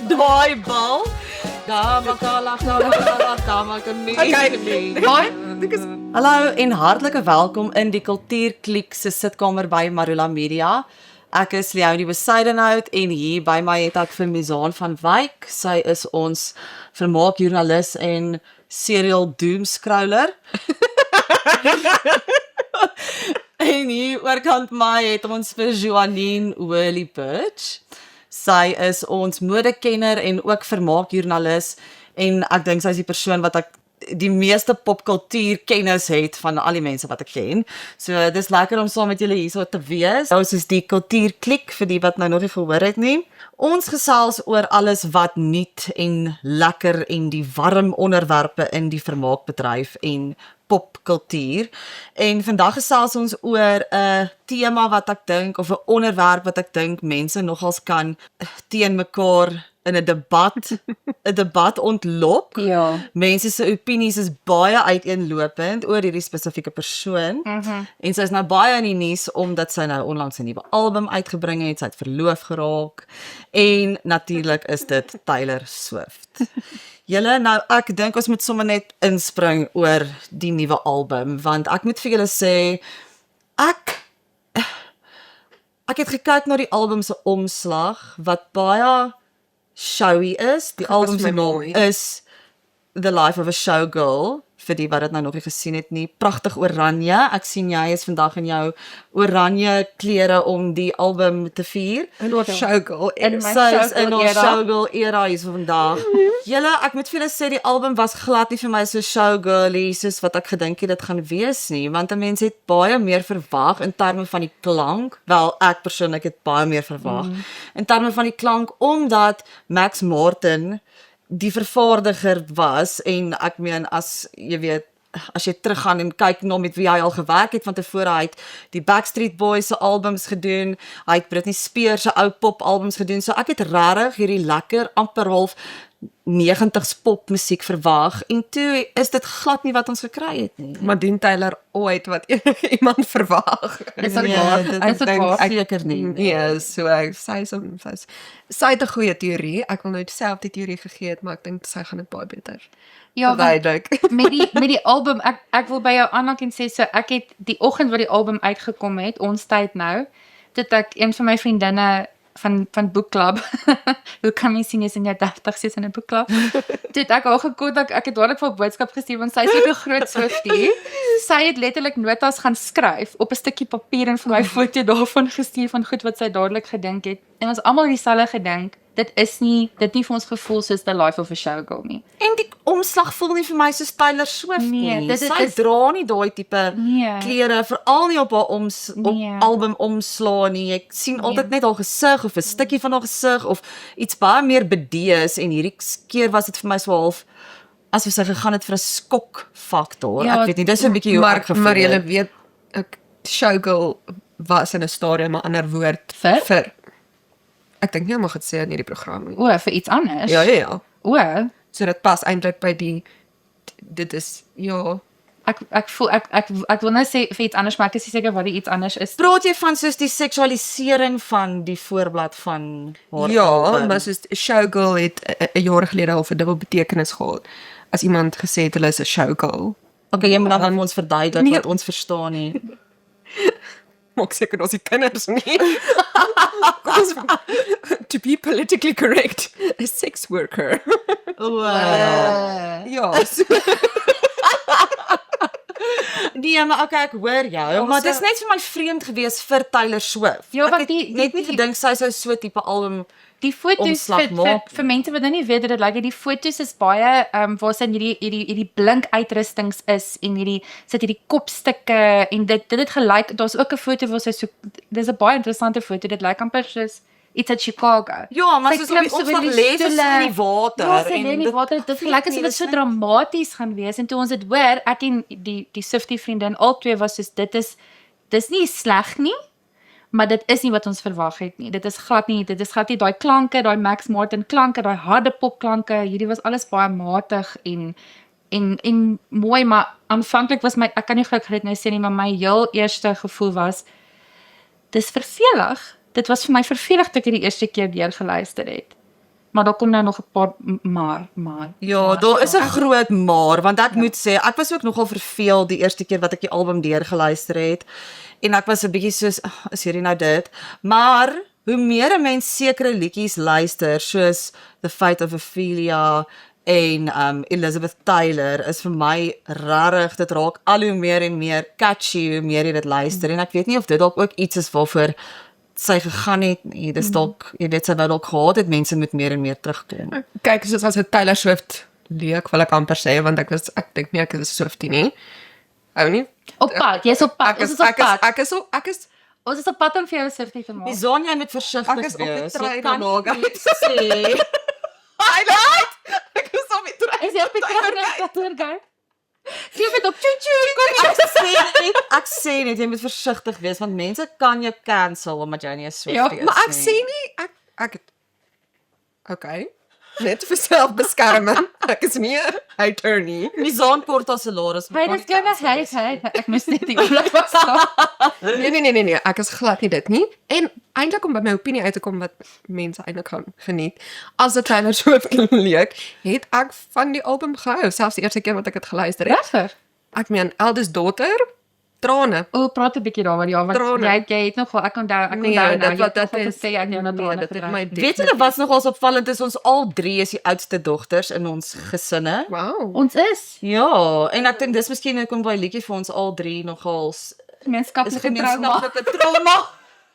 daai bal. Hallo en hartlike welkom in die Kultuurkliek se sitkamer by Marula Media. Ek is Leonie Besuidenhout en hier by my het ek vir Mizaan van Wyk. Sy is ons vermaakjoernalis en serial doomscroller. En hier oorkant my het ons vir Joanine Oorley Birch. Sy is ons modekenner en ook vermaakjoernalis en ek dink sy is die persoon wat ek die meeste popkultuur kennis het van al die mense wat ek ken. So dis lekker om saam met julle hierso te wees. Ons is die Kultuurkliek vir die wat nou nog nie gehoor het nie. Ons gesels oor alles wat nuut en lekker en die warm onderwerpe in die vermaakbedryf en popkultuur. En vandag gesels ons oor 'n tema wat ek dink of 'n onderwerp wat ek dink mense nogals kan teen mekaar in 'n debat ontlok. Ja. Mense se opinies is baie uiteenlopend oor hierdie spesifieke persoon. En sy is nou baie in die nuus omdat sy nou onlangs 'n nuwe album uitgebring het, sy het verloof geraak en natuurlik is dit Taylor Swift. Julle, nou ek dink ons moet sommer net inspring oor die nuwe album want ek moet vir julle sê ek het gekyk na die album se omslag wat baie showy is. Die album se naam is The Life of a Showgirl, vir die wat dit nou nog nie gesien het nie. Pragtig oranje. Ek sien jy is vandag in jou oranje klere om die album te vier. In ons showgirl. Sy is in ons showgirl era hier so vandag. Julle, ek moet vir julle sê die album was glad nie vir my so showgirly soos wat ek gedink het dit gaan wees nie, want 'n mens het baie meer verwag in terme van die klank. Wel, ek persoonlik het baie meer verwag in terme van die klank omdat Max Martin die vervaardiger was en ek meen as jy weet as jy teruggaan en kyk na met wie hy al gewerk het van tevore, hy het die Backstreet Boys se albums gedoen, hy het Britney Spears se ou pop albums gedoen, so ek het regtig hierdie lekker amper half 90s popmusiek verwag en toe is dit glad nie wat ons gekry het nie. Maar doen Taylor ooit wat enige iemand verwag? Is dit waar? Ek seker nie. Nee, so sy het 'n goeie teorie. Ek wil nooit self die teorie gegee het, maar ek dink sy gaan dit baie beter. Ja, verduidelik. met die album, ek wil by jou aanhaak en sê, so ek het die oggend wat die album uitgekom het, ons tyd nou, dit ek een van my vriendinne van boekklub, hoe kan my sien is in jou 30's in 'n boekklub, dit ek al gekontak, ek het dadelik vir 'n boodskap gestuur, want sy is ook 'n groot Swiftie, sy het letterlik notas gaan skryf op 'n stukkie papier en vir my foto daarvan gestuur van goed wat sy dadelik gedink het, en ons almal dieselfde gedink, dit nie vir ons gevoel soos The Life of a Showgirl nie. En die omslag voel nie vir my soos Taylor Swift Nee, nie. dit Sy is- dra nie daai tipe Nee. klere, veral nie op haar Nee. album omslaa nie. Ek sien altyd net haar gesig of 'n stukkie van haar gesig of iets baie meer bedees en hierdie keer was dit vir my so half asof sy gegaan het vir 'n skokfaktor. Ja, Ek weet nie, dis 'n bietjie hoe ek gevoel Maar jy het. weet, ek showgirl was in 'n stadium 'n ander woord Vir? ek dink nie om dit sê in hierdie program nie. O, vir iets anders? Ja. O, So dit pas eintlik by dit is ja. ek voel, ek wil nou sê vir iets anders, maar ek is nie seker wat die iets anders is. Praat jy van soos die seksualisering van die voorblad van haar Ja, album? maar soos showgirl het 'n jaar gelede al 'n dubbel betekenis gehad. As iemand gesê het hulle is 'n showgirl. Okay, jy moet dan vir ons verduidelik Nee. wat ons verstaan nie. Maak seker ons die kinders nie. To be politically correct, a sex worker. Ja, so, Nee, maar okay, ek hoor jou, maar so- dis net vir my vreemd gewees vir Taylor Swift. Ja, Ek want het die- net nie die- gedink sy sou so tipe album. Die foto's Omslag vir maak. mense wat nou nie weet hoe dit lyk, die foto's is baie waar sy hierdie blink uitrustings is en sit hierdie kopstukke en dit het gelyk, daar's ook 'n foto waar sy so, dis 'n baie interessante foto, dit lyk amper soos iets uit Chicago. Ja, maar Sy soos op klim die so omslag by die lê sy stoele. in die water Ja, sy lê in die dit- water. Dit weet gelyk nie, asof dit dis so net- dramaties gaan wees en toe ons dit hoor, ek en die Swiftie vriendin al twee was soos dis nie sleg nie, maar dit is nie wat ons verwag het nie. Dit is glad nie daai klanke, daai Max Martin klanke, daai harde popklanke. Hierdie was alles baie matig en mooi, maar aanvanklik was my, ek kan nie gelukkig dit nou sê nie, maar my heel eerste gevoel was dis vervelig. Dit was vir my vervelig toe ek die eerste keer deur geluister het. maar daar kom nou nog 'n paar maar. Ja, daar is 'n groot maar, want ek moet sê, ek was ook nogal verveeld die eerste keer wat ek die album deurgeluister het. En ek was 'n bietjie soos, is hierdie nou dit? Maar hoe meer 'n mens sekere liedjies luister, soos The Fate of Ophelia en Elizabeth Taylor, is vir my regtig, dit raak al hoe meer en meer catchy hoe meer jy dit luister. En ek weet nie of dit dalk ook iets is waarvoor sy gegaan het nie. Dis dalk, jy weet, sy wou dalk gehad het mense moet meer en meer terugkom. Kyk, soos as 'n Taylor Swift leek, wil ek amper sê, want ek dink nie ek is 'n Swiftie nie. Hou nie. Op pad, jy's op pad. Ons is op pad. Ons is op pad om vir jou 'n Swiftie te maak. Bizon, jy moet versigtig Ek is op die wees. Jy trein kan daarna, nie sê. Ek is op die trein. Is jy op die trein gaan? Sien het op choo-choo, kom Ek sê net, jy moet versigtig wees, want mense kan jou cancel omdat jy nie 'n Swiftie Ja, is Maar ek nie. sê nie, ek het, okay, net vir selfbeskerming, ek is nie 'n hater nie. Bizon kort as salaris. Hy dis gou hy. Ek mis net die oomblik was daar. Nee, ek is glad nie dit nie. En eintlik om by my opinie uit te kom wat mense eintlik gaan geniet, as dit Taylor Swift leek, het ek van die album gehou, selfs die eerste keer wat ek dit geluister het. Regtig? Ek meen, Eldest Daughter, trane. O, praat 'n bietjie daaroor, ja, want Trane. jy het nogal, ek onthou Nee, nou, dit jy wat het dit nogal is. gesê aan jou na Nee, trane dit het gedraai. my Weet jy, dit was nogals opvallend, is ons al 3 is die oudste dogters in ons gesinne. Wow. Ons is Ja, en ek dink dis miskien hoekom baie liedjie vir ons al 3 nogals is gemeenskaplike trauma. gemeenskaplike trauma.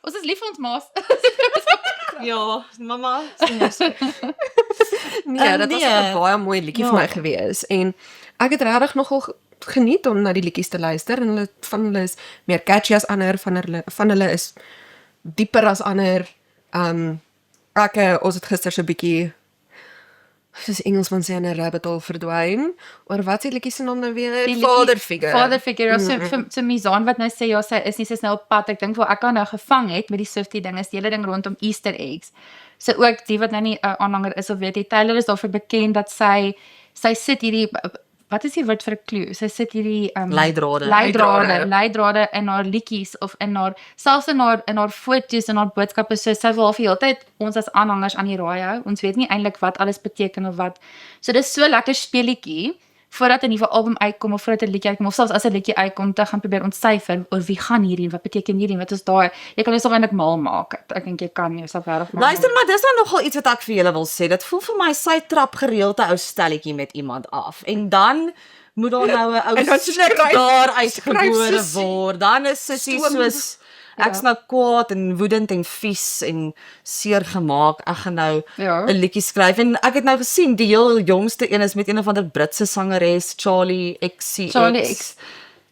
Ons is lief vir ons maas. Ja, mamma. Nee, dit was nee. 'n baie mooi liedjie Ja. vir my gewees en ek het regtig nogal geniet om na die liedjies te luister en hulle is meer catchy as ander, van hulle is dieper as ander. Ons het gister so 'n bietjie soos Engelsman sê 'n rabbit hole verdwyn. Oor wat se liedjie se naam nou weer? Die liedjie- Father Figure. Father Figure, ja, so Mizaan wat nou sê, ja, sy is nie, sy is nou op pad. Ek dink waar ek haar nou gevang het met die Swiftie ding, is die hele ding rondom Easter eggs. So ook die wat nou nie 'n aanhanger is of weet jy, Taylor is daarvoor bekend dat sy sit hierdie, wat is die woord vir 'n klou? Sy sit hierdie Leidrade. leidrade in haar liedjies of in haar selfs in haar foto's en haar boodskappe, so sy wil vir heeltyd ons as aanhangers aan die raai hou. Ons weet nie eintlik wat alles beteken of wat. So dis so lekker speletjie voordat 'n nuwe album uitkom of voordat 'n liedjie uitkom of selfs as 'n liedjie uitkom te gaan probeer ontsyfer oor wie gaan hierdie, wat beteken hierdie, wat is daai. Jy kan jouself eintlik mal maak. Ek dink jy kan jouself regtig mal Luister, maar dis dan nogal iets wat ek vir julle wil sê. Dit voel vir my sy trap gereeld 'n ou stelletjie met iemand af. En dan moet daar nou 'n ou En dan snik skryf- daar skryf uitgebore Sissie. word. Dan is Sissie soos ek's nou kwaad en woedend en vies en seer gemaak. Ek gaan nou Ja. 'n liedjie skryf en ek het nou gesien die heel jongste een is met een of ander Britse sangeres, Charlie XCX. Charlie X.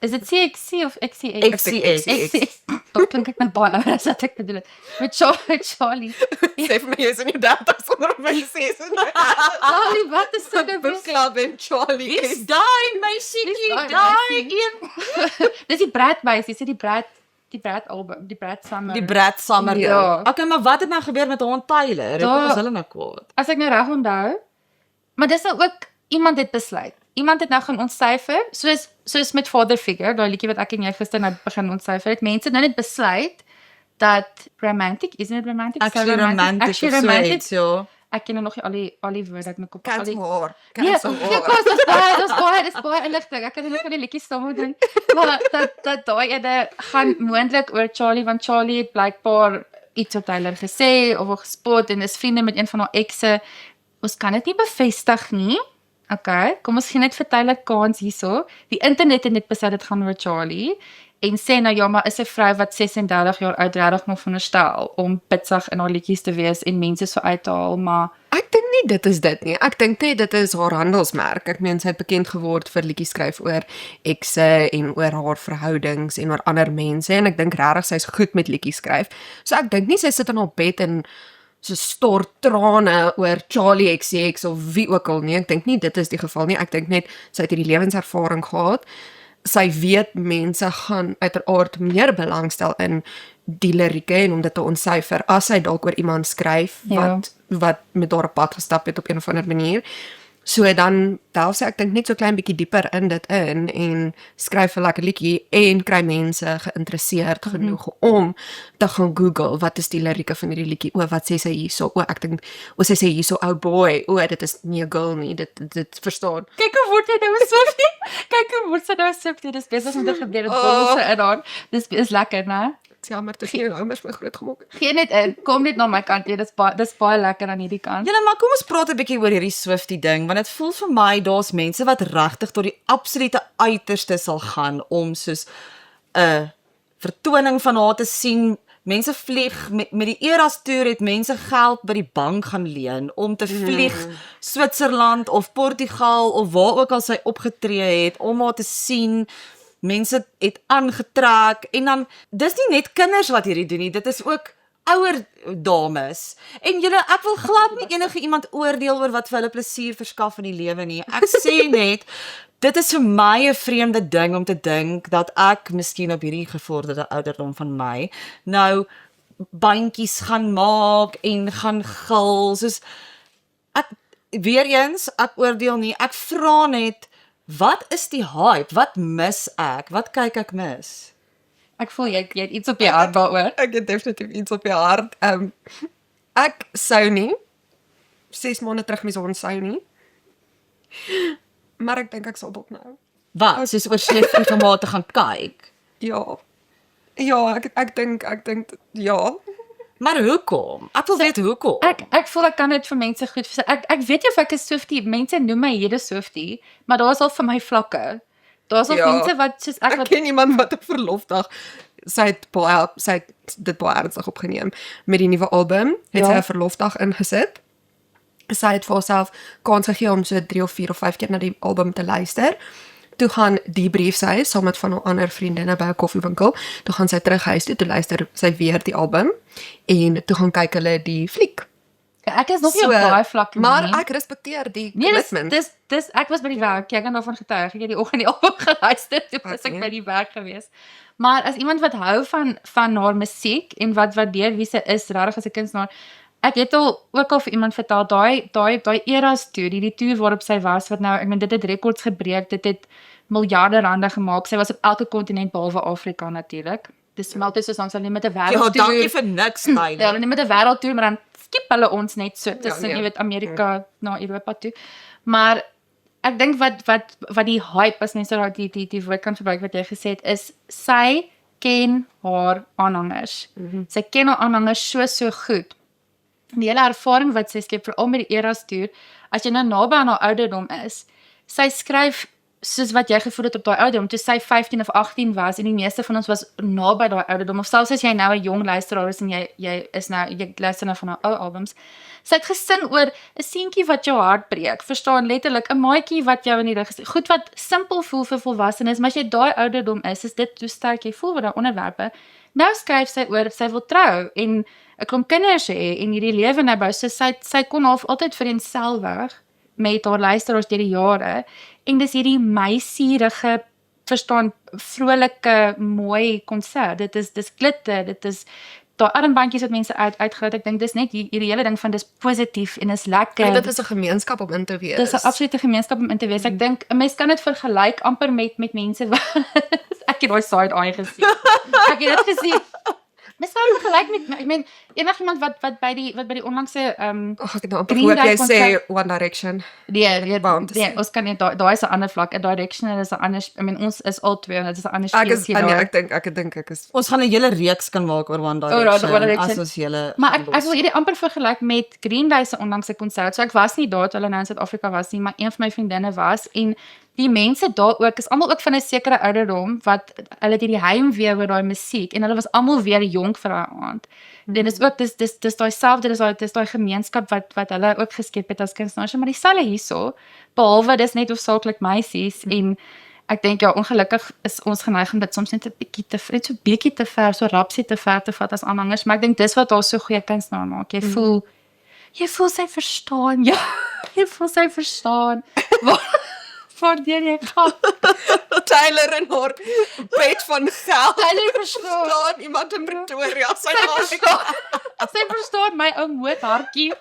Is dit CXC of XCX? XCX. Dit klink ek net baie ouer as wat ek bedoel het. Met Charlie. Sê vir my jy is in jou 30's sonder om my te sê. Charlie, wat is dit nou? Book Club en Charlie. Dis daai meisiekie, daai een. Dis die Brad meisie, dis die Brad album, die Brad Summer. Die Brad Summer. Ja. Okay, maar wat het nou gebeur met hom en Tyler? Hoekom is hulle nou kwaad? As ek nou reg onthou. Maar dis nou ook iemand het besluit. Iemand het nou gaan ontsyfer, soos met Father Figure, daai liedjie wat ek en jy gister nou begin ontsyfer het. Mense het nou net besluit dat romantic, isn't it romantic? Actually romantic of so iets, ja. Ek ken nog nie al die woorde uit my kop. Cancel haar. Ja, Cancel haar. dis baie inligting. Ek kan nie van die liedjies saam moet doen. Maar dat daai ene gaan moontlik oor Charlie, want Charlie het blykbaar iets op Taylor gesê of gespot en is vriende met een van haar ekse. Ons kan dit nie bevestig nie. Okay, kom ons gee net vir Taylor kans hierso. Die internet het net besluit dit gaan oor Charlie en sê nou ja, maar is 'n vrou wat 36 jaar oud regtig nog veronderstel om pitsig in haar liedjies te wees en mense so uit te haal, maar Ek dink nie dit is dit nie. Ek dink net dit is haar handelsmerk. Ek meen sy het bekend geword vir liedjies skryf oor ekse en oor haar verhoudings en oor ander mense en ek dink regtig sy's goed met liedjies skryf. So ek dink nie sy sit in haar bed en so stort trane oor Charlie XCX of wie ook al nie. Ek dink nie dit is die geval nie. Ek dink net sy het hierdie lewenservaring gehad. Sy weet mense gaan uiteraard meer belangstel in die lirieke en om dit te ontsyfer as sy dalk oor iemand skryf Ja. wat met haar op pad gestap het op een of ander manier. So dan delf sy ek dink net so klein bietjie dieper in dit in en skryf 'n lekker liedjie en kry mense geïnteresseerd genoeg om te gaan Google wat is die lirieke van hierdie liedjie. O, wat sê sy hierso? O, ek dink sy sê hierso oh boy. O, dit is nie 'n girl nie. Dit verstaan. Kyk hoe word jy nou 'n Swiftie. Kyk hoe word sy nou 'n Swiftie. Dis besig om te gebeur. Dit bol sy in aan. Dis is lekker, né? Dis jammer dat jy nou mos my groot gemaak het. Gee net in. Kom net na my kant. Dis baie lekker aan hierdie kant. Julle, maar kom ons praat 'n bietjie oor hierdie Swiftie ding, want dit voel vir my daar's mense wat regtig tot die absolute uiterste sal gaan om soos 'n vertoning van haar te sien. Mense vlieg met die Eras toer het mense geld by die bank gaan leen om te vlieg Switserland of Portugal of waar ook al sy opgetree het om haar te sien. Mense het aangetrek en dan dis nie net kinders wat hierdie doen nie, dit is ook ouer dames. En julle, ek wil glad nie enige iemand oordeel oor wat vir hulle plesier verskaf in die lewe nie. Ek sê net dit is vir my 'n vreemde ding om te dink dat ek miskien op hierdie gevorderde ouderdom van my nou bandjies gaan maak en gaan gil soos ek weer eens ek oordeel nie. Ek vra net wat is die hype? Wat mis ek? Wat kyk ek mis? Ek voel jy het iets op jou hart daaroor. Ek het definitief iets op jou hart. Ek sou nie 6 maande terug mis ons sou nie. Maar ek dink ek sal dalk nou. Wat? Soos oor Swiftie van haar te gaan kyk. Ja. Ja, ek dink ja. Maar hoekom? Ek wil weet hoekom. Ek voel ek kan dit vir mense goed sê. Ek weet jy of ek is Swiftie. Mense noem my hele Swiftie, maar daar's al vir my vlakke. Daar's al mense wat soos ek ken iemand wat op verlofdag sy het dit baie ernstig opgeneem met die nuwe album. Het sy 'n verlofdag ingesit. Sy het vir haarself kans gegee om so 3 of 4 of 5 keer na die album te luister. Toe gaan die brief sy saam met van haar ander vriendinne by 'n koffiewinkel. Toe gaan sy terug huis toe luister sy weer die album en toe gaan kyk hulle die fliek. Ek is nog nie op daai vlak nie. Maar ek respekteer die commitment. Dis ek was by die werk. Ek kan daarvan getuig. Ek het die oggend die album geluister toe was ek by die werk gewees. Maar as iemand wat hou van haar musiek en wat waardeer wie sy is regtig as 'n kunstenaar, ek het ook al vir iemand vertel daai Eras toer, die toer waarop sy was wat nou ek meen dit het rekords gebreek, dit het miljarde rande gemaak. Sy was op elke kontinent behalwe Afrika natuurlik. Dis altyd soos ons net met 'n wêreldtoer. Ja, dankie vir niks, Tyler. Ja, net met 'n wêreldtoer, maar dan skip hulle ons net so tussen jy weet Amerika na Europa toe. Maar ek dink wat die hype as mense daar die woord kan gebruik wat jy gesê het is sy ken haar aanhangers. Sy ken haar aanhangers so goed. Die hele ervaring wat sy skep veral met die Eras toer, as jy nou naby aan haar ouderdom is, sy skryf soos wat jy gevoel het op daai ouderdom, toe sy 15 of 18 was en die meeste van ons was naby daai ouderdom, of selfs as jy nou 'n jong luisteraar is en jy luister nou van haar ou albums, sy het gesin oor 'n seentjie wat jou hart breek, verstaan letterlik, 'n maatjie wat jou in die rug is, goed wat simpel voel vir volwassenes, maar as jy daai ouderdom is dit hoe sterk jy voel oor daai onderwerpe. Nou skryf sy oor sy wil trou en 'n klomp kinders hê en hierdie lewe nou bou, so sy kon half altyd vereenselwig met haar luisteraars deur die jare en dis hierdie meisierige, verstaan, vrolike, mooi konsert. Dit is glitter, dit is daai armbandjies wat mense uitgehou. Ek dink dis net hierdie hele ding van dis positief en is lekker. En dit is 'n gemeenskap om in te wees. Dis 'n absolute gemeenskap om in te wees. Ek dink 'n mens kan dit vergelyk amper met mense wat ek het daai side eye gesien. Ek het dit gesien. Mens kan dit vergelyk met ek meen enigiemand wat by die onlangse Ag, ek het nou amper gehoor jy sê One Direction. Nee, ons kan nie daai is 'n ander vlak. 'n Direction is 'n ander, I mean ons is al twee en dit is 'n ander spesie daar. Ek dink ek is. Ons gaan 'n hele reeks kan maak oor One Direction as ons hele. Maar ek wil hierdie amper vergelyk met Green Day se onlangse konsert. So ek was nie daar toe hulle nou in Suid-Afrika was nie, maar een van my vriendinne was en die mense daar ook is almal ook van 'n sekere ouderdom wat hulle het hierdie heimwee oor daai musiek en hulle was almal weer jonk vir daai aand. Dit is ook dis daai selfde dis daai gemeenskap wat hulle ook geskep het as kunstenaars, maar dieselfde hierso, behalwe dis net hoofsaaklik meisies en ek dink ja, ongelukkig is ons geneig om dit soms net 'n bietjie te ver, so rapsie te ver te vat as aanhangers, maar ek dink dis wat haar so goeie kunstenaar maak. Jy voel sy verstaan. Ja, jy voel sy verstaan. Waardeur jy gaan. Tyler en haar bed van geld. Tyler verstaan iemand in Pretoria. Sy verstaan my ou moothartjie.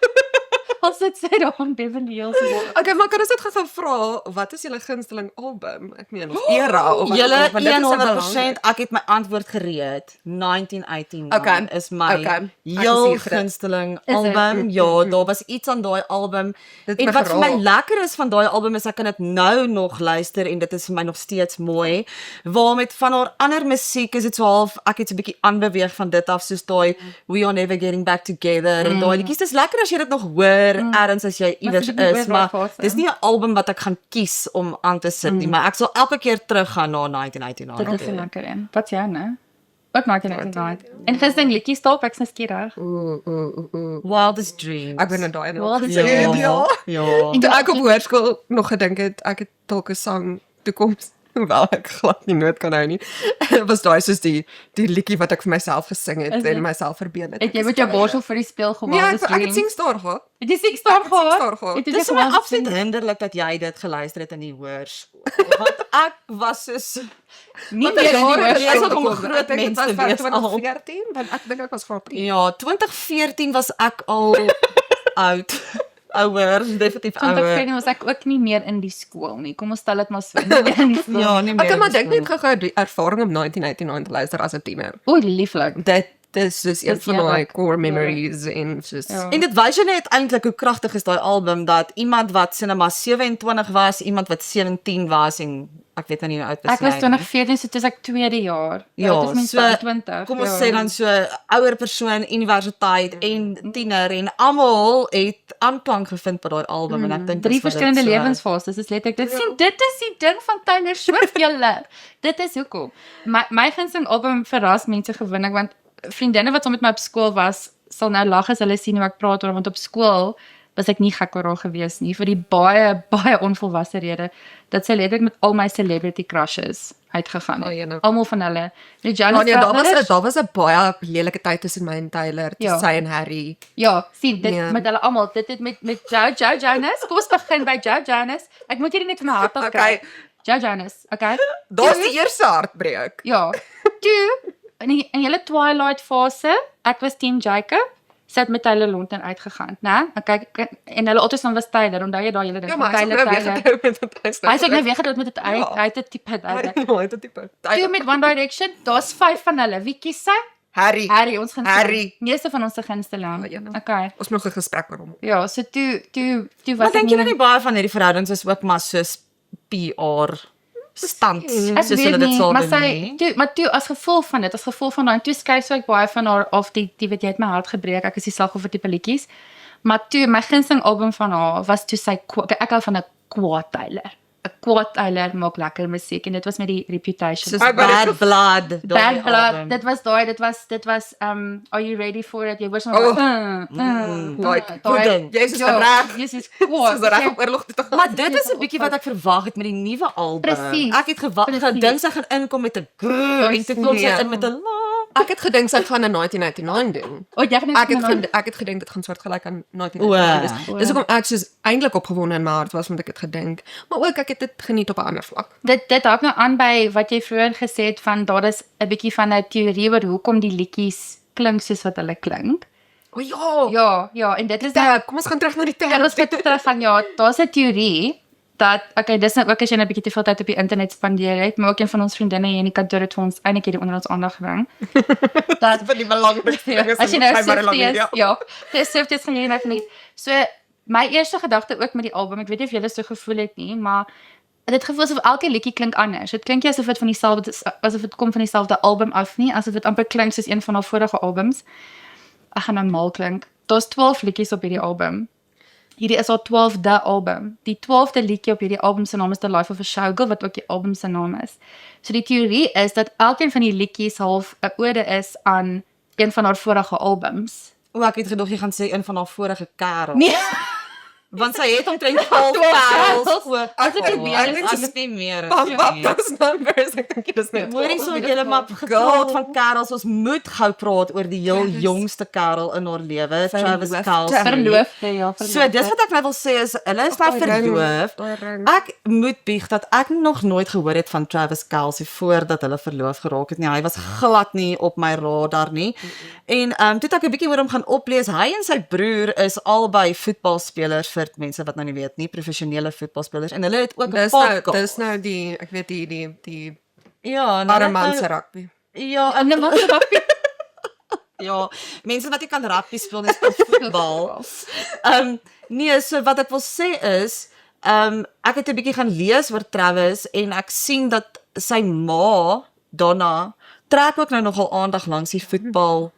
Ons sit sy daar in Beverly Hills. Okay, maar kan ons dit gou vra, wat is julle gunsteling album? Ek meen, of era of wat Julle ook al, want dit is 'n 100%, ek het my antwoord gereed. 1989 Okay, is my okay. Ek heel is hier vir dit. gunsteling Is dit? album. Ja, daar was iets aan daai album. Dit En my wat vir my geraak. lekker is van daai album is ek kan dit nou nog luister en dit is vir my nog steeds mooi. Waar met van haar ander musiek is dit so half ek het so 'n bietjie aanbeweeg van dit af soos daai We Are Never Getting Back Together en daai liedjies. Dis lekker as jy dit nog hoor ergens as jy iewers vir die is, maar oordragfase. dis nie 'n album wat ek gaan kies om aan te sit nie, maar ek sal elke keer teruggaan na 1989. Dit is 'n lekker een. Wat is jou, Ook 1989. En gister liedjies stop, ek's nuuskierig. Wildest Dreams. Ek ben in daai Wildest ja, Dreams. ja. Toe ek op hoërskool nog gedink het ek het dalk 'n sang toekoms, hoewel ek glad nie noot kan hou nie. Was daai soos die liedjie wat ek vir myself gesing het Is dit? en myself verbeel het. Het jy met jou borsel vir die speel Nee, gewaar? ek het SingStar gehad. Het jy SingStar gehad? SingStar gehad. Het jy Dit is my gewoon absoluut hinderlik dat jy dit geluister het in die hoërskool. Want ek was soos nie wat meer is in die jare hoërskool besig om gekom. groot Ek dink dit mense was te wees al. 2014, want ek dink ek was graad 3. Ja, 2014 was ek al oud. Ouer, definitief ouer. 2014 was ek ook nie meer in die skool nie. Kom ons stel dit maar so. Nie meer in die skool. Ja, nie meer. Ek kan maar in die dink net skool. gou-gou die ervaring om 1989 te luister as 'n tiener. O, lieflik. Dit is soos een Dis van my heerlik. core memories en soos Ja. En dit wys jou net eintlik hoe kragtig is daai album dat iemand wat sê nou maar 27 was, iemand wat 17 was en ek weet nou nie hoe oud Ek was nie. 2014, so dis ek tweede jaar. Ja, dit is mens so 22. kom ons ja. sê dan so ouer persoon, universiteit en tiener en almal het aanklank gevind by daai album en ek dink 3 dis wat dit verskillende so- lewensfases. Dis letterlik dit sien dit is die ding van Taylor Swift julle. Dit is hoekom. My gunsteling album verras mense gewinnig want vriendinne wat saam met my op skool was, sal nou lag as hulle sien hoe ek praat oor want op skool was ek nie gek oor haar gewees nie vir die baie onvolwasse rede dat sy letterlik met al my celebrity crushes uitgegaan O, het. jene. Almal van hulle. Die Ja, Jonas nee, Brothers. daar was 'n baie lelike tyd tussen my en Taylor, Ja. tussen sy en Harry. Ja, sien, dit Ja. met hulle almal. Dit het met Joe Jonas. Kom ons begin by Joe Jonas. Ek moet hierdie net van my hart af kry. Okay. Joe Jonas, okay? Daar's die eerste hartbreek. Ja. Toe in julle Twilight fase, ek was team Jacob. Sy het met Taylor Lautner uitgegaan, né? Okay, en hulle altyd was Taylor, onthou jy daai hele ding Ja, van maar hy Taylor het nou weer Taylor. getrou met 'n tuis. Hy het nou weer gedoen met dit uit. Ja. Hy het 'n tipe uit. Hy het 'n tipe. Toe met One Direction, daar's 5 van hulle. Wie kies sy? Harry. Harry, ons gunsteling. Harry. Meeste van ons se gunsteling. Ja, ja. Okay. Ons moet nog 'n gesprek oor hom. Ja, so toe was Maar dink ek julle nie baie van hierdie verhoudings is ook maar soos PR stand Ek soos weet hulle dit nie, sal maar doen sy nie? toe as gevolg van dit, as gevolg van daai toe skryf sy ook baie van haar of die weet jy het my hart gebreek, ek is die slagoffer tipe liedjies. Maar toe my gunsteling album van haar was toe sy ek hou van 'n kwaad Taylor. 'n Kwaad Taylor maak lekker musiek en dit was met die Reputation. Soos Bad Bad Blood. Bad Blood. Dit was daai, dit was Are You Ready For It? Jy hoor so Like, pudding. Jezus, ja, reg. Jesus kwaad. Soos reg op oorlog toe te gaan. Maar dit is 'n bietjie wat ek verwag het met die nuwe album. Presies. Ek het gedink sy gaan inkom met 'n grrr en toe kom sy Nee. in met 'n la. Ek het gedink sy gaan 'n 1999 doen. O, jy Ek het gedink dit gaan soortgelyk aan 1999 wees. Dis hoekom ek soos eintlik opgewonde in my hart was want ek het gedink, maar ook ek het dit geniet op 'n ander vlak. Dit haak nou aan by wat jy vroeër gesê het van daar is 'n bietjie van 'n teorie oor hoekom die liedjies klink soos wat hulle klink. O ja. Ja, en dit is Ja, kom ons gaan terug na die Ja, ons moet terug gaan. Ja, daar's 'n teorie dat okay, dis nou ook as jy 'n bietjie te veel tyd op die internet spandeer het, maar ook een van ons vriendinne hier in die kantoor het vir ons eintlik hierdie onder ons aandag gebring. Dat van die belangrikste dinge as jy nou sy maar Swiftie is, ja, dis Swifties gaan jy nou net. So my eerste gedagte ook met die album, ek weet nie of julle so gevoel het nie, maar dit gevoel asof elke liedjie klink anders. Dit klink nie asof dit van dieselfde asof dit kom van dieselfde album af nie, asof dit amper klink soos een van haar vorige albums. Ek gaan nou mal klink. Daar's 12 liedjies op hierdie album. Hierdie is haar 12de album. Die 12de liedjie op hierdie album se naam is The Life of a Showgirl, wat ook die album se naam is. So die teorie is dat elkeen van die liedjies half 'n ode is aan een van haar vorige albums. O, ek het gedoog jy gaan sê een van haar vorige kerels. Nee. Want sy het omtrent 12 parels ook. As dit nie meer is, as dit nie meer is. Those numbers, ek dink dit is net. Hoorie so julle maar gepraat van kerels, ons moet gou praat oor die heel jongste kerel in haar lewe, Travis Kelce. verloofde, ja, So dis wat ek nou wil sê is hulle is nou verloof. Ek moet bieg dat ek nog nooit gehoor het van Travis Kelce voordat hulle verloof geraak het nie. Hy was glad nie op my radar nie. En toe het ek 'n bietjie oor hom gaan oplees. Hy en sy broer is albei voetbalspelers vir mense wat nou nie weet nie, professionele voetbalspelers en hulle het ook 'n podcast. Dis nou die, ek weet die Ja, en hulle arme het man nou- se rugby. Ja, En dan was dit ja, mense wat nie kan rugby speel nie, speel voetbal. Nee, so wat ek wil sê is, ek het 'n bietjie gaan lees oor Travis en ek sien dat sy ma, Donna, trek ook nou nogal aandag langs die voetbalveld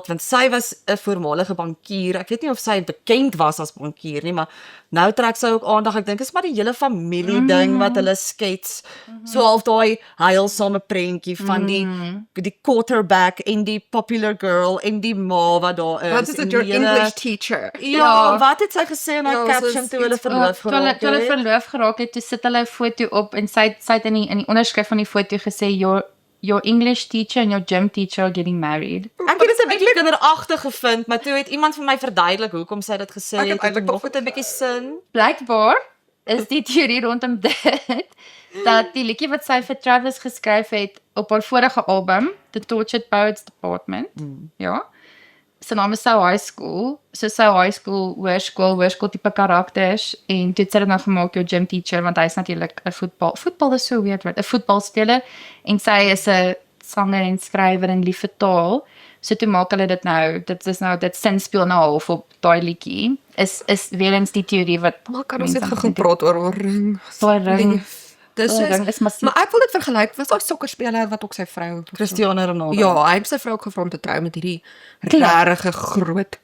want sy was 'n voormalige bankier. Ek weet nie of sy bekend was as bankier nie, maar nou trek sy ook aandag. Ek dink is maar die hele familie ding wat hulle skets. So half daai heilsame prentjie van die quarterback en die popular girl en die ma wat daar is. Wat is en dit, your die hele- English teacher? Ja, wat het sy gesê in haar Ja, caption soos toe hulle iets van- verloof toe hulle geraak het? verloof geraak het, toe sit hulle 'n foto op en sy het in die onderskrif van die foto gesê your English teacher and your gym teacher are getting married. Ek het dit 'n bietjie kinderagtig gevind, maar toe het iemand vir my verduidelik hoekom sy dit gesê Ek het het. eintlik Nog het 'n bietjie sin. Blykbaar is die teorie rondom dit dat die liedjie wat sy vir Travis geskryf het op haar vorige album, The Tortured Poets Department, ja. Sy naam is So High School, so High School, hoërskool tipe karakters en toe het sy dit nou gemaak jou gym teacher want hy is natuurlik 'n voetbal is so weird word, 'n voetbalspeler en sy is 'n sanger en skrywer en lief vir taal. So toe maak hulle dit nou, dit sinspeel nou half op daai liedjie. Is weer eens die teorie wat Maar kan ons net mense gaan praat oor haar ring? Daai ring. Dis Daai ring is massief. maar ek wil dit vergelyk, was daai sokkerspeler wat ook sy vrou. Cristiano Ronaldo. Ja, hy het sy vrou ook gevra om te trou met hierdie regte groot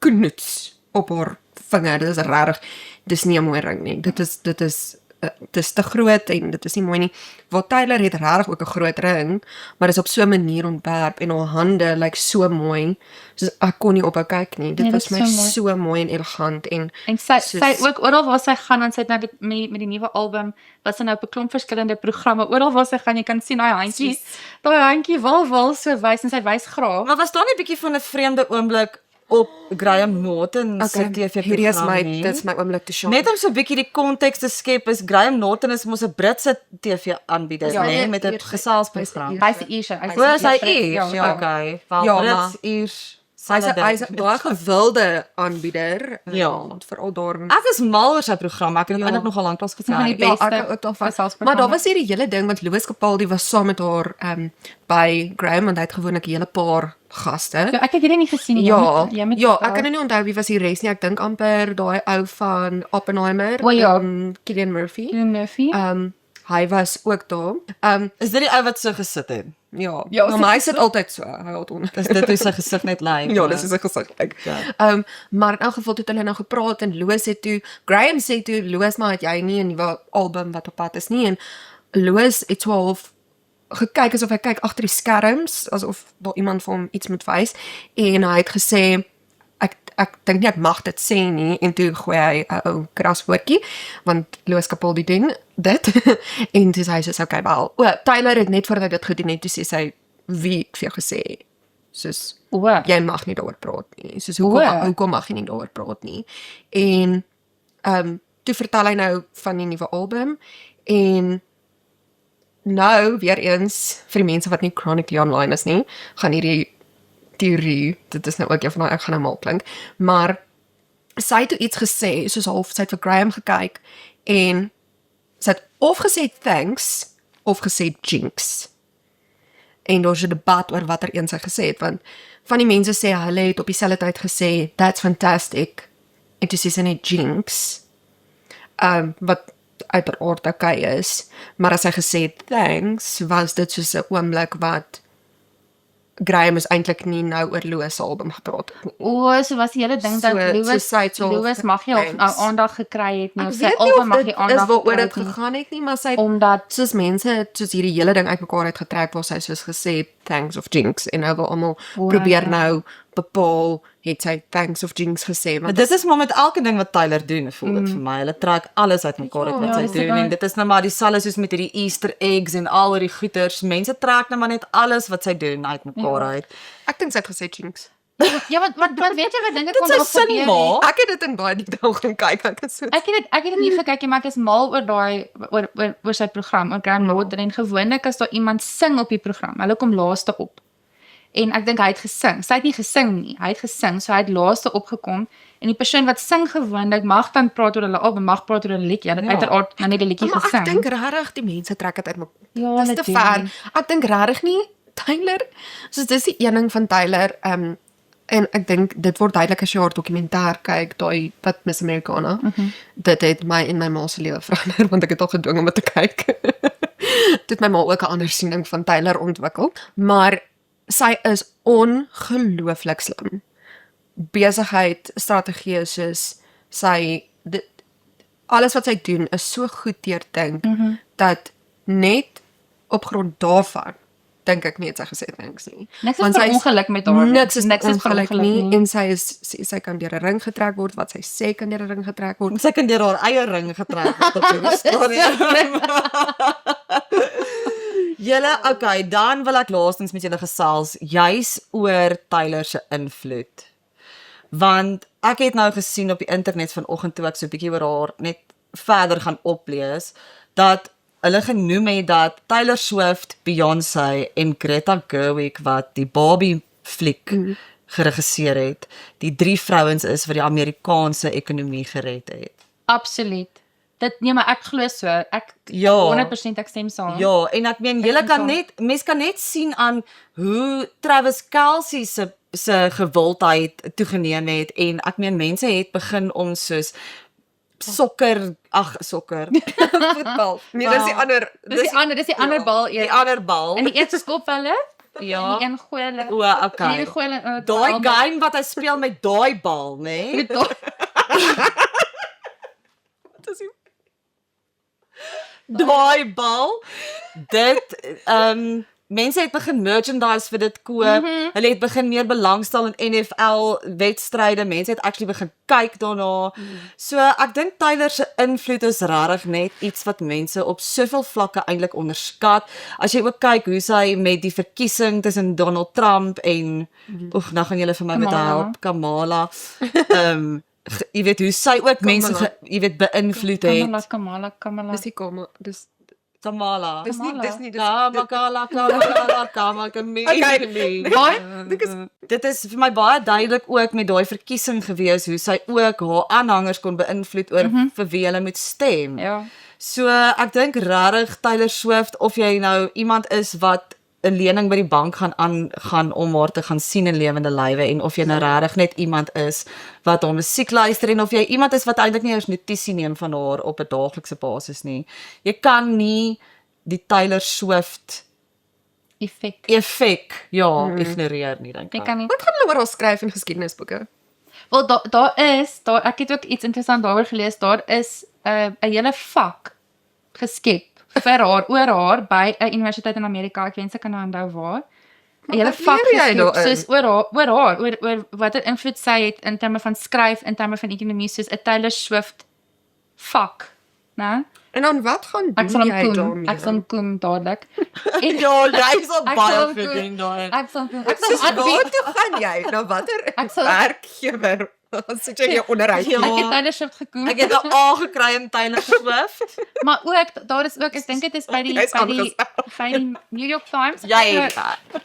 knoets op haar vinger. Dit is regtig, dis nie 'n mooi ring nie. Dit is te groot en dit is nie mooi nie. Wat Taylor het regtig ook 'n groot ring, maar dis op so 'n manier ontwerp en haar hande lyk so mooi. So ek kon nie ophou kyk nie. Dit Nee, was dit my is so mooi. so mooi en elegant en En sy soos- ook oral waar sy gaan en sy het nou met die nuwe album, was sy nou op 'n klomp verskillende programme. Oral waar sy gaan, jy kan sien daai handjies. Daai handjie wil so wys en sy wys graag. Maar was daar nie 'n bietjie van 'n vreemde oomblik op Graham Norton se hierdie is TV-program my nie? dit is my oomblik te shine. Net om so 'n bietjie die konteks te skep, is Graham Norton is mos 'n Britse TV-aanbieder, Ja, nee, nee, met 'n eers- geselsprogram. Hy's Ierse. O, is hy Iers? Ja. Okay. Wel, Ja, Brits, maar- Iers. Hy's 'n baie gewilde aanbieder. Ja. Veral daar. Ek is mal oor sy program. Ek het Ja. eintlik nogal lanklaas Van die gekyk. beste ek ook daarvan. geselsprogramme. Maar daar was hier die hele ding want Louis Capaldi was saam met haar by Graham want hy het gewoonlik 'n hele paar gaste. So, ek het hierdie nie gesien nie. Ja, Jy moet ja, ek kan nou nie onthou wie was die res nie. Ek dink amper daai ou van Oppenheimer, O, ja. Cillian Murphy. Murphy. Hy was ook daar. Is dit die ou wat so gesit het? Ja, Ja, maar hy sit altyd so. Hy het onder. Is dit hoe sy gesig net lyk? Ja, dis is 'n gesig. Ja. Maar in elk geval het hulle nou gepraat en Louis het toe Graham sê toe Louis maar het jy nie 'n nuwe album wat op pad is nie en Louis het 12 gekyk asof hy kyk agter die skerms asof daar iemand vir hom iets moet wys en hy het gesê ek dink nie ek mag dit sê nie en toe gooi hy 'n ou kraswoordjie want Louis Capaldi doen dit en toe sê hy soos okay wel Taylor het net voordat hy dit gedoen het toe sê sy wie het vir jou gesê soos O. jy mag nie daaroor praat nie. Soos O. hoekom mag jy nie daaroor praat nie? En toe vertel hy nou van die nuwe album en nou weer eens vir die mense wat nie chronically online is nie, gaan hierdie teorie, dit is nou ook een van daai ek gaan nou mal klink, maar sy het toe iets gesê, soos half sy het vir Graham gekyk en sy het of gesê thanks of gesê jinx. En daar's 'n debat oor watter een sy gesê het want van die mense sê hulle het op dieselfde tyd gesê that's fantastic en toe sê sy net jinx wat uiteraard okay is maar as hy gesê het thanks was dit soos 'n oomblik wat Graham is eintlik nie nou oor Louis se album gepraat het nie. O, so was die hele ding dat So sy het so Louis mag nie of nou thanks. aandag gekry het nie Ek of sy weet nie album of mag dit nie is aandag waaroor gekry dit het nie, gegaan het nie maar sy het omdat soos mense het soos hierdie hele ding uitmekaar uitgetrek waar sy soos gesê het thanks of jinx en nou wil almal O, probeer ja. nou bepaal, het sy Thanks of Jinx gesê. Maar dit is maar met elke ding wat Tyler doen, voel dit vir my. Hulle trek alles uitmekaar uit wat sy dis doen waar. en dit is nou maar dieselfde soos met hierdie Easter eggs en al hierdie goeters. Mense trek nou maar net alles wat sy doen uitmekaar uit. Ek dink sy het gesê Jinx. Ja, want weet jy wat dink ek Dit kon sou nog sin gebeur het? maak. Ek het dit in baie detail gaan kyk. Ek is so Ek het dit nie gekyk nie, maar ek is mal oor daai oor sy program, oor Graham Norton en gewoonlik as daar iemand sing op die program, hulle kom laaste op. En ek dink hy het gesing. Sy het nie gesing nie. Hy het gesing, so hy het laaste opgekom en die persoon wat sing gewoonlik mag dan praat oor hulle album, mag praat oor 'n liedjie. Hy het uiteraard nou net die liedjie Maar ek gesing. dink regtig die mense trek dit uit mekaar. Ja, Dis te natuurlijk. ver. Ek dink regtig nie Tyler, soos dis die een ding van Tyler, en ek dink dit word duidelik as jy haar dokumentêr kyk, daai wat Miss Americana. Dit het my en my ma se lewe verander want ek het al gedwing om dit te kyk. Dit het my ma ook 'n ander siening van Tyler ontwikkel, maar sy is ongelooflik slim. Besigheid, strategie soos alles wat sy doen is so goed deurdink dat net op grond daarvan dink ek nie het sy gesê thanks nie. Niks is Want per sy is- ongeluk met haar. Niks is per ongeluk nie nie. en sy kan deur 'n ring getrek word, wat sy sê kan deur 'n ring getrek word. Sy kan deur haar eie ring getrek word op die stadium. Julle, okay, dan wil ek laastens met julle gesels juis oor Tyler se invloed. Want ek het nou gesien op die internet vanoggend toe ek so 'n bietjie oor haar net verder gaan oplees dat hulle genoem het dat Taylor Swift, Beyoncé en Greta Gerwig wat die Barbie fliek geregisseer het, die 3 vrouens is wat die Amerikaanse ekonomie gered het. Absoluut. Nee, maar ek glo so. Ek Ja. 100% ek stem saam. Ja, en ek meen julle dink kan so. net mens kan net sien aan hoe Travis Kelce se gewildheid toegeneem het en ek meen mense het begin om soos sokker, Voetbal. Nee, dis die ander. Dis die ander bal die eers. ander bal. En die een skop hulle. Ja. En die een gooi hulle. O, Die okay. een gooi hulle. Daai game wat hy speel met daai bal, nê? Nee? Daai bal. Dit mense het begin merchandise vir dit koop. Hulle het begin meer belangstel in NFL wedstryde. Mense het actually begin kyk daarna. So ek dink Tyler se invloed is regtig net iets wat mense op soveel vlakke eintlik onderskat. As jy ook kyk hoe sy met die verkiesing tussen Donald Trump en nou gaan julle vir my met Kamala. help, Kamala. Jy weet hoe sy ook mense jy weet beïnvloed het. Kamala. Dis die kom, dis Kamala. dis nie dis Kamala. Dit is vir my baie duidelik ook met daai verkiesing gewees hoe sy ook haar aanhangers kon beïnvloed oor vir wie hulle moet stem. Ja. So ek dink regtig Taylor Swift of jy nou iemand is wat 'n lening by die bank gaan aangaan om haar te gaan sien in lewende lywe en of jy nou regtig net iemand is wat haar musiek luister en of jy iemand is wat eintlik nie eens notisie neem van haar op 'n daaglikse basis nie. Jy kan nie die Taylor Swift Effek. effek ignoreer nie dink Ek ek. kan nie. Wat gaan hulle oor haar skryf in geskiedenisboeke? Wel ek het ook iets interessant daaroor gelees. Daar is 'n hele vak geskep vir haar oor haar by 'n universiteit in Amerika. Ek wens ek kan nou onthou waar. 'n hele wat vak leer jy geskep daarin? soos oor watter invloed sy het in terme van skryf, in terme van ekonomie, soos 'n Taylor Swift vak, né? En dan wat gaan Ek sal doen hom jy koem. daarmee? Ek sal hom koem dadelik. En Ja, jy is al Ek baie sal gedoen daarin. ek sal hom ek Soos sal aanbied. waar toe gaan jy? Nou watter Ek sal- werkgewer? Sit jy in jou onderhoud? Ja. Ek het Taylor Swift gekoem. Ek het 'n A gekry in Taylor Swift. Maar ook daar is ook ek dink dit is by die Jy's by die New York Times. Jy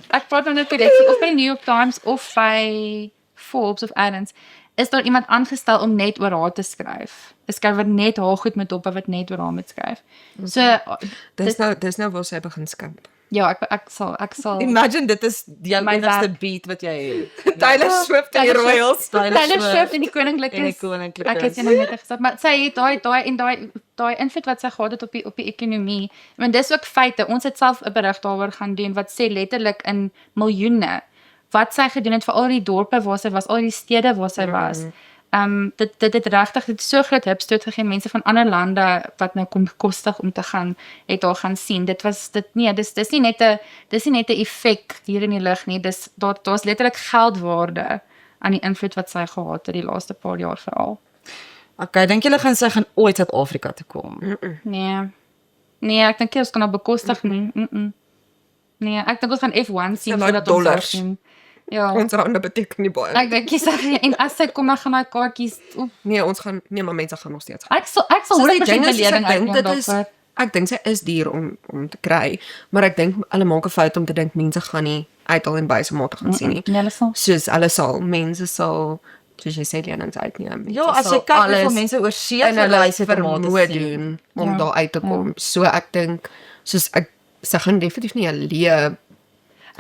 Ek praat nou net direk of by die New York Times of by Forbes of Adams. Is daar iemand aangestel om net oor haar te skryf? 'n Skrywer net haar goed moet op wat net oor haar moet skryf. So Dis nou waar sy begin skimp. ja, ek sal imagine dit is jou My enigste werk. beat wat jy het. Taylor Swift en die Taylor Swift. Royals. Taylor Swift en die koninklikes. En die koninklikes. Ek het jy nou net gesê, maar sy het daai invloed wat sy gehad het op die ekonomie. Want dis ook feite. Ons het self 'n berig daaroor gaan doen wat sê letterlik in miljoene wat sy gedoen het vir al die dorpe waar sy was, al die stede waar sy was. dit het regtig dit so groot hupstoot gegee. Mense van ander lande wat nou kom bekostig om te gaan, het daar gaan sien. Dis nie net 'n effek hier in die lug nie. Daar's letterlik geldwaarde aan die invloed wat sy gehad het die laaste paar jaar veral. Okay, dink julle sy gaan ooit Suid-Afrika toe kom? Nee, ek dink nie ons kan haar bekostig nie. Nee, ek dink ons gaan F1 sien like voordat ons dollars. sien. Ja. Ons rande beteken nie baie. Ek dink jy en as sy kom dan gaan hy kaartjies. Nee, maar mense gaan nog steeds. Ek sal Soos die 100% ding is, belewing ek dink uitneem dit is daarvoor. ek dink sy is duur om te kry, maar ek dink hulle maak 'n fout om te dink mense gaan nie uithaal en by se mate gaan sien nie. Ja, hulle sal. Soos hulle sal, mense sal soos jy sê lenings uitneem. Ja, Mense as jy sal kyk alles hoeveel mense oor see in hulle gereis het om haar te vermoë sien. doen om Ja. daar uit te kom. So ek dink sy gaan definitief nie 'n leë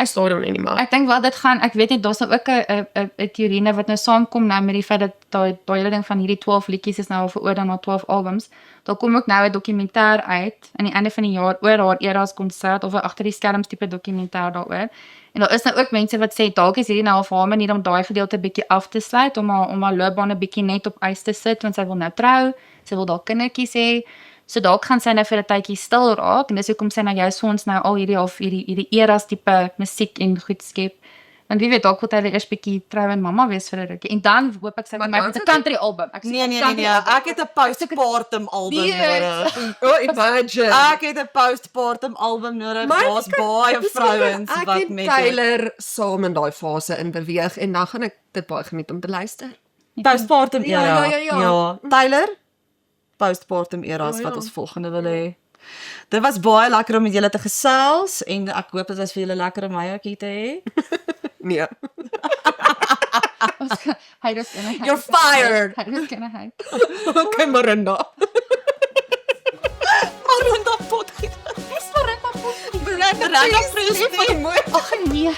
stadion nie, maar Ek dink wel dit gaan, ek weet nie, daar's nou ook 'n teorie wat nou saamkom nou met die feit dat daai hele ding van hierdie 12 liedjies is nou al veroordeel na 12 albums. Daar kom ook nou 'n dokumentêr uit aan die einde van die jaar oor haar Eras konsert of 'n agter die skerms tipe dokumentêr daaroor. En daar is nou ook mense wat sê dalk is hierdie nou haar manier om daai gedeelte bietjie af te sluit, om haar loopbaan 'n bietjie net op ys te sit want sy wil nou trou, sy wil dalk kindertjies hê. So dalk gaan sy nou vir 'n tydjie stil raak en dis hoekom sy nou juist vir ons nou al hierdie Eras tipe musiek en goed skep. Want wie weet dalk wil sy eers bietjie trou en mamma wees vir 'n rukkie. En dan hoop ek sy Maar kom uit dan met 'n sit jy- country album. Ek sê Nee, country album. ek het 'n postpartum album nodig. imagine. Ek het 'n postpartum album nodig. Maar Daar's baie vrouens ek wat en met Tyler saam in daai fase in beweeg en dan gaan ek dit baie geniet om te luister. postpartum era. Ja. Tyler, postpartum eras wat ons volgende wil hê. Dit was baie lekker om met julle te gesels en ek hoop dit was vir julle lekker om my ook hier te hê. Nee. Hy is in 'n You're fired. Hy is in 'n hy. Okay, Marinda. Maar dan pot. Dis maar net maar goed. Bly reg, Ag nee.